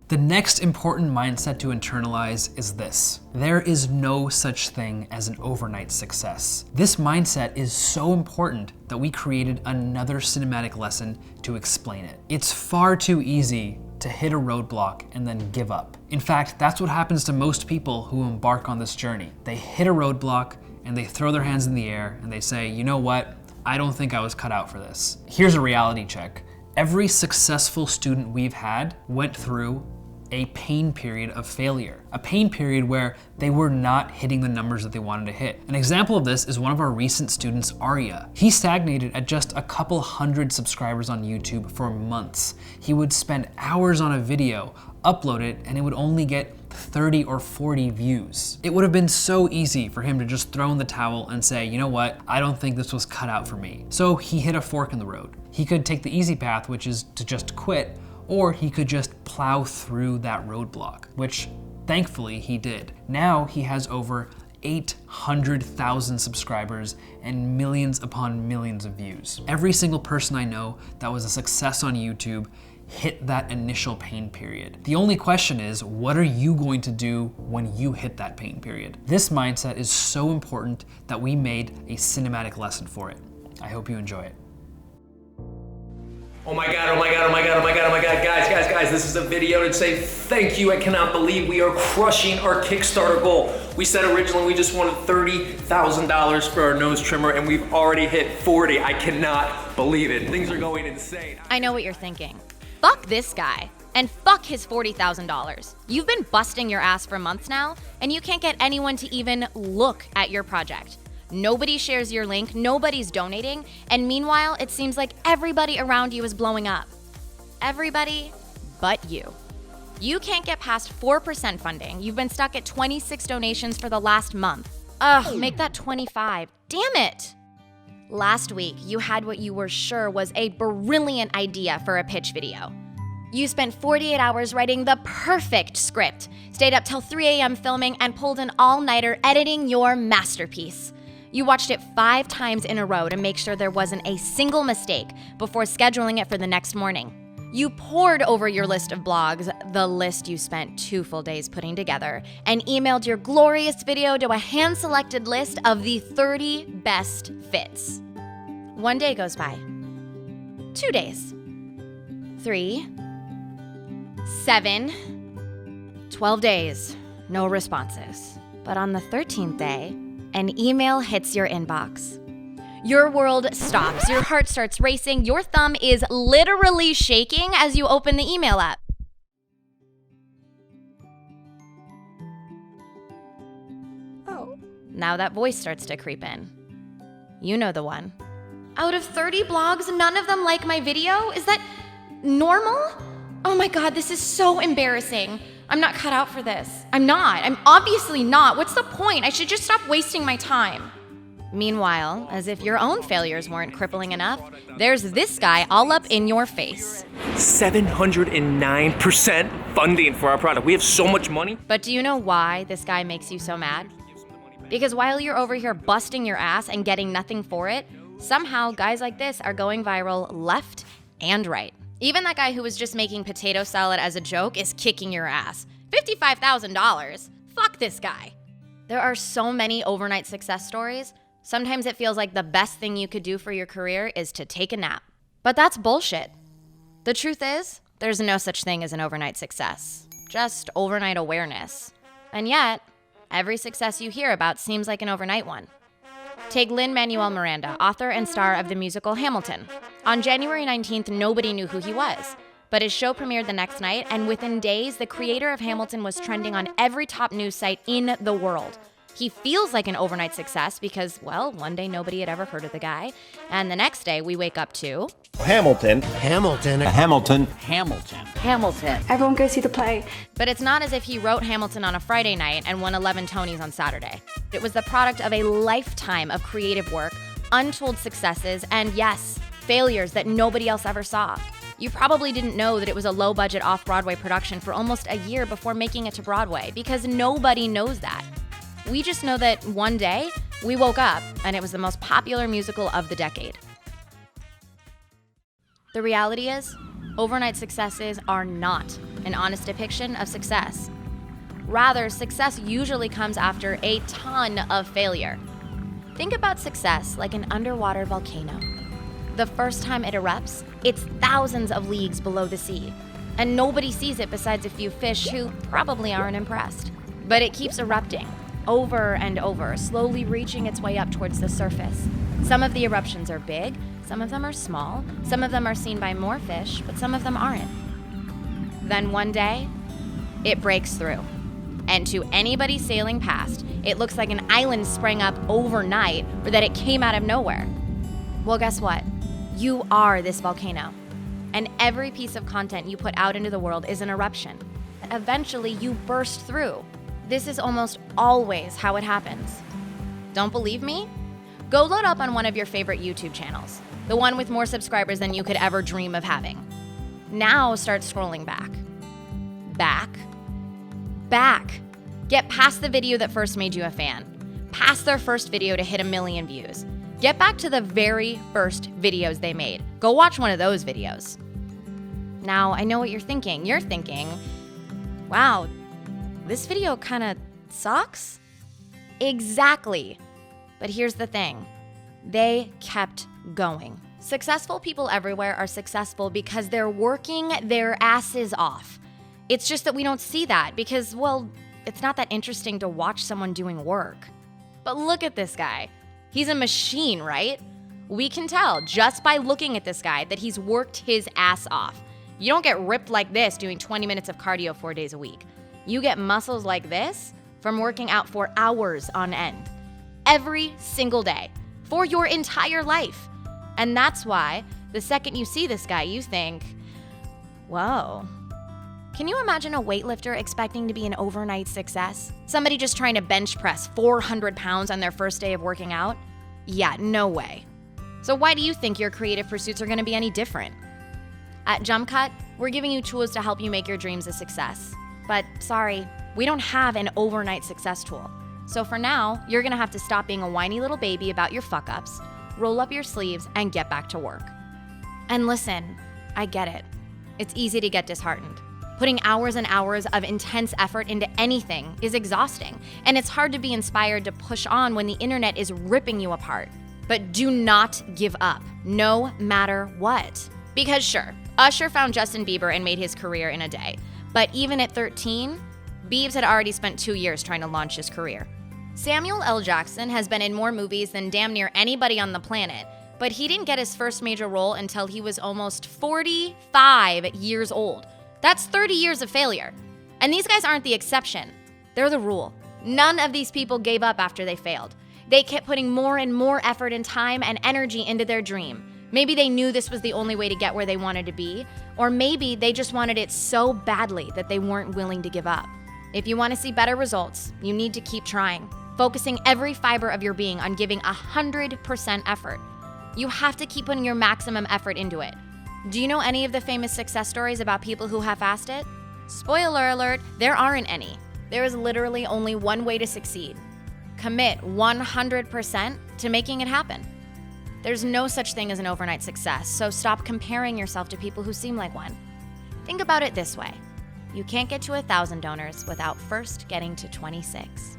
The next important mindset to internalize is this: there is no such thing as an overnight success. This mindset is so important that we created another cinematic lesson to explain it. It's far too easy to hit a roadblock and then give up. In fact, that's what happens to most people who embark on this journey. They hit a roadblock and they throw their hands in the air and they say, you know what? I don't think I was cut out for this. Here's a reality check. Every successful student we've had went through a pain period of failure, a pain period where they were not hitting the numbers that they wanted to hit. An example of this is one of our recent students, Arya. He stagnated at just a couple hundred subscribers on YouTube for months. He would spend hours on a video, upload it, and it would only get 30 or 40 views. It would have been so easy for him to just throw in the towel and say, you know what, I don't think this was cut out for me. So he hit a fork in the road. He could take the easy path, which is to just quit, or he could just plow through that roadblock, which thankfully he did. Now he has over 800,000 subscribers and millions upon millions of views. Every single person I know that was a success on YouTube hit that initial pain period. The only question is, what are you going to do when you hit that pain period? This mindset is so important that we made a cinematic lesson for it. I hope you enjoy it. Oh my God, oh my God, oh my God, oh my God, oh my God, guys, this is a video to say thank you. I cannot believe we are crushing our Kickstarter goal. We said originally we just wanted $30,000 for our nose trimmer and we've already hit 40. I cannot believe it. Things are going insane. I know what you're thinking. Fuck this guy and fuck his $40,000. You've been busting your ass for months now and you can't get anyone to even look at your project. Nobody shares your link, nobody's donating, and meanwhile, it seems like everybody around you is blowing up. Everybody but you. You can't get past 4% funding. You've been stuck at 26 donations for the last month. Ugh, make that 25. Damn it! Last week, you had what you were sure was a brilliant idea for a pitch video. You spent 48 hours writing the perfect script, stayed up till 3 a.m. filming, and pulled an all-nighter editing your masterpiece. You watched it 5 times in a row to make sure there wasn't a single mistake before scheduling it for the next morning. You pored over your list of blogs, the list you spent 2 full days putting together, and emailed your glorious video to a hand-selected list of the 30 best fits. 1 day goes by. 2 days. 3. 7. 12 days. No responses. But on the 13th day, an email hits your inbox. Your world stops, your heart starts racing, your thumb is literally shaking as you open the email app. Oh. Now that voice starts to creep in. You know the one. Out of 30 blogs, none of them like my video? Is that normal? Oh my God, this is so embarrassing. I'm not cut out for this. I'm obviously not. What's the point? I should just stop wasting my time. Meanwhile, as if your own failures weren't crippling enough, there's this guy all up in your face. 709% funding for our product. We have so much money. But do you know why this guy makes you so mad? Because while you're over here busting your ass and getting nothing for it, somehow guys like this are going viral left and right. Even that guy who was just making potato salad as a joke is kicking your ass. $55,000? Fuck this guy. There are so many overnight success stories. Sometimes it feels like the best thing you could do for your career is to take a nap. But that's bullshit. The truth is, there's no such thing as an overnight success. Just overnight awareness. And yet, every success you hear about seems like an overnight one. Take Lin-Manuel Miranda, author and star of the musical Hamilton. On January 19th, nobody knew who he was. But his show premiered the next night, and within days, the creator of Hamilton was trending on every top news site in the world. He feels like an overnight success because, well, one day nobody had ever heard of the guy, and the next day we wake up to... Hamilton. Everyone go see the play. But it's not as if he wrote Hamilton on a Friday night and won 11 Tonys on Saturday. It was the product of a lifetime of creative work, untold successes, and yes, failures that nobody else ever saw. You probably didn't know that it was a low-budget off-Broadway production for almost a year before making it to Broadway, because nobody knows that. We just know that one day, we woke up and it was the most popular musical of the decade. The reality is, overnight successes are not an honest depiction of success. Rather, success usually comes after a ton of failure. Think about success like an underwater volcano. The first time it erupts, it's thousands of leagues below the sea, and nobody sees it besides a few fish who probably aren't impressed. But it keeps erupting, over and over, slowly reaching its way up towards the surface. Some of the eruptions are big, some of them are small, some of them are seen by more fish, but some of them aren't. Then one day, it breaks through. And to anybody sailing past, it looks like an island sprang up overnight or that it came out of nowhere. Well, guess what? You are this volcano. And every piece of content you put out into the world is an eruption. Eventually, you burst through. This is almost always how it happens. Don't believe me? Go load up on one of your favorite YouTube channels, the one with more subscribers than you could ever dream of having. Now start scrolling back. Back. Get past the video that first made you a fan. Past their first video to hit 1 million views. Get back to the very first videos they made. Go watch one of those videos. Now, I know what you're thinking. You're thinking, wow, this video kind of sucks? Exactly. But here's the thing. They kept going. Successful people everywhere are successful because they're working their asses off. It's just that we don't see that because, well, it's not that interesting to watch someone doing work. But look at this guy. He's a machine, right? We can tell just by looking at this guy that he's worked his ass off. You don't get ripped like this doing 20 minutes of cardio 4 days a week. You get muscles like this from working out for hours on end. Every single day. For your entire life. And that's why the second you see this guy, you think, whoa. Can you imagine a weightlifter expecting to be an overnight success? Somebody just trying to bench press 400 pounds on their first day of working out? Yeah, no way. So why do you think your creative pursuits are going to be any different? At JUMPCUT, we're giving you tools to help you make your dreams a success. But sorry, we don't have an overnight success tool. So for now, you're going to have to stop being a whiny little baby about your fuck-ups, roll up your sleeves, and get back to work. And listen, I get it. It's easy to get disheartened. Putting hours and hours of intense effort into anything is exhausting, and it's hard to be inspired to push on when the internet is ripping you apart. But do not give up, no matter what. Because sure, Usher found Justin Bieber and made his career in a day. But even at 13, Biebs had already spent 2 years trying to launch his career. Samuel L. Jackson has been in more movies than damn near anybody on the planet, but he didn't get his first major role until he was almost 45 years old. That's 30 years of failure. And these guys aren't the exception. They're the rule. None of these people gave up after they failed. They kept putting more and more effort and time and energy into their dream. Maybe they knew this was the only way to get where they wanted to be, or maybe they just wanted it so badly that they weren't willing to give up. If you want to see better results, you need to keep trying, focusing every fiber of your being on giving 100% effort. You have to keep putting your maximum effort into it. Do you know any of the famous success stories about people who half-assed it? Spoiler alert, there aren't any. There is literally only one way to succeed. Commit 100% to making it happen. There's no such thing as an overnight success, so stop comparing yourself to people who seem like one. Think about it this way. You can't get to 1,000 donors without first getting to 26.